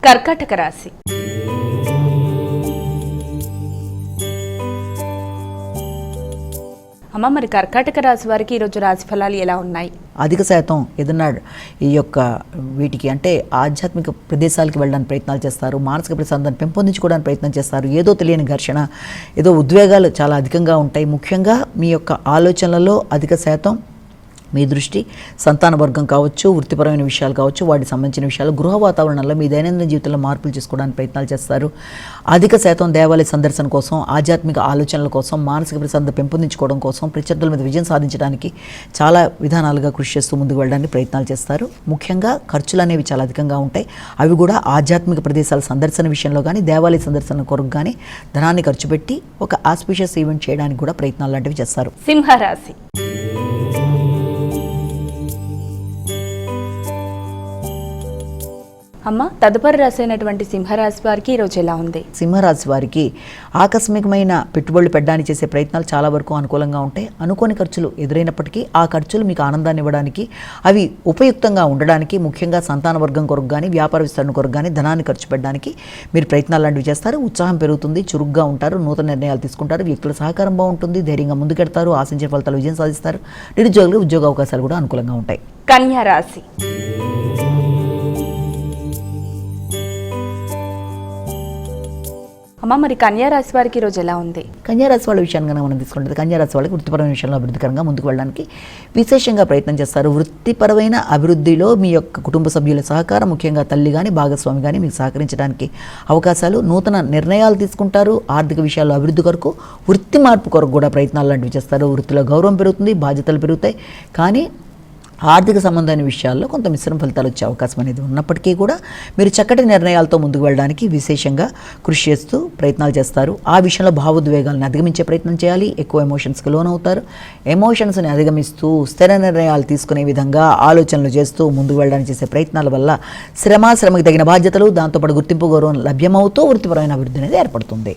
కర్కాటక రాశి. అమ్మ, మరి కర్కాటక రాశి వారికి ఈరోజు రాశి ఫలాలు ఎలా ఉన్నాయి? అధిక శాతం ఏదన్నా ఈ యొక్క వీటికి అంటే ఆధ్యాత్మిక ప్రదేశాలకు వెళ్ళడానికి ప్రయత్నాలు చేస్తారు, మానసిక ప్రశాంతాన్ని పెంపొందించుకోవడానికి ప్రయత్నం చేస్తారు. ఏదో తెలియని ఘర్షణ, ఏదో ఉద్వేగాలు చాలా అధికంగా ఉంటాయి. ముఖ్యంగా మీ యొక్క ఆలోచనలలో అధిక శాతం మీ దృష్టి సంతాన వర్గం కావచ్చు, వృత్తిపరమైన విషయాలు కావచ్చు, వాటికి సంబంధించిన విషయాలు, గృహ వాతావరణంలో మీ దైనందిన జీవితంలో మార్పులు చేసుకోవడానికి ప్రయత్నాలు చేస్తారు. అధిక శాతం దేవాలయ సందర్శన కోసం, ఆధ్యాత్మిక ఆలోచనల కోసం, మానసిక ప్రశాంతత పెంపొందించుకోవడం కోసం, ప్రత్యర్థుల మీద విజయం సాధించడానికి చాలా విధానాలుగా కృషి చేస్తూ ముందుకు వెళ్ళడానికి ప్రయత్నాలు చేస్తారు. ముఖ్యంగా ఖర్చులు అనేవి చాలా అధికంగా ఉంటాయి. అవి కూడా ఆధ్యాత్మిక ప్రదేశాల సందర్శన విషయంలో కానీ, దేవాలయ సందర్శన కొరకు కానీ ధనాన్ని ఖర్చు పెట్టి ఒక ఆస్పిషియస్ ఈవెంట్ చేయడానికి కూడా ప్రయత్నాలు లాంటివి చేస్తారు. సింహరాశి. అమ్మ, తదుపరి రాశి అయినటువంటి సింహరాశి వారికి ఈరోజు ఎలా ఉంది? సింహరాశి వారికి ఆకస్మికమైన పెట్టుబడులు పెట్టడానికి చేసే ప్రయత్నాలు చాలా వరకు అనుకూలంగా ఉంటాయి. అనుకోని ఖర్చులు ఎదురైనప్పటికీ ఆ ఖర్చులు మీకు ఆనందాన్ని ఇవ్వడానికి, అవి ఉపయుక్తంగా ఉండడానికి, ముఖ్యంగా సంతాన వర్గం కొరకు కానీ, వ్యాపార విస్తరణ కొరకు కానీ ధనాన్ని ఖర్చు పెట్టడానికి మీరు ప్రయత్నాలు లాంటివి చేస్తారు. ఉత్సాహం పెరుగుతుంది, చురుగ్గా ఉంటారు, నూతన నిర్ణయాలు తీసుకుంటారు, వ్యక్తుల సహకారం బాగుంటుంది, ధైర్యంగా ముందుకెడతారు, ఆశించే ఫలితాలు విజయం సాధిస్తారు. నిరుద్యోగులు ఉద్యోగ అవకాశాలు కూడా అనుకూలంగా ఉంటాయి. కన్యా రాశి. అమ్మ, మరి కన్యా రాశి వారికి ఈరోజు ఎలా ఉంది? కన్యారాశి వాళ్ళ విషయాన్ని కనుక మనం తీసుకుంటే కన్యారాశి వాళ్ళకి వృత్తిపరమైన విషయంలో అభివృద్ధికరంగా ముందుకు వెళ్ళడానికి విశేషంగా ప్రయత్నం చేస్తారు. వృత్తిపరమైన అభివృద్ధిలో మీ యొక్క కుటుంబ సభ్యుల సహకారం, ముఖ్యంగా తల్లి కానీ భాగస్వామి కానీ మీకు సహకరించడానికి అవకాశాలు, నూతన నిర్ణయాలు తీసుకుంటారు. ఆర్థిక విషయాల్లో అభివృద్ధి కొరకు, వృత్తి మార్పు కొరకు కూడా ప్రయత్నాలు లాంటివి చేస్తారు. వృత్తిలో గౌరవం పెరుగుతుంది, బాధ్యతలు పెరుగుతాయి. కానీ ఆర్థిక సంబంధమైన విషయాల్లో కొంత మిశ్రమ ఫలితాలు వచ్చే అవకాశం అనేది ఉన్నప్పటికీ కూడా మీరు చక్కటి నిర్ణయాలతో ముందుకు వెళ్ళడానికి విశేషంగా కృషి చేస్తూ ప్రయత్నాలు చేస్తారు. ఆ విషయంలో భావోద్వేగాలను అధిగమించే ప్రయత్నం చేయాలి. ఎక్కువ ఎమోషన్స్కి లోనవుతారు. ఎమోషన్స్ని అధిగమిస్తూ స్థిర నిర్ణయాలు తీసుకునే విధంగా ఆలోచనలు చేస్తూ ముందుకు వెళ్ళడానికి చేసే ప్రయత్నాల వల్ల శ్రమకి తగిన బాధ్యతలు, దాంతోపాటు గుర్తింపు, గౌరవం లభ్యమవుతూ వృత్తిపరమైన అభివృద్ధి అనేది ఏర్పడుతుంది.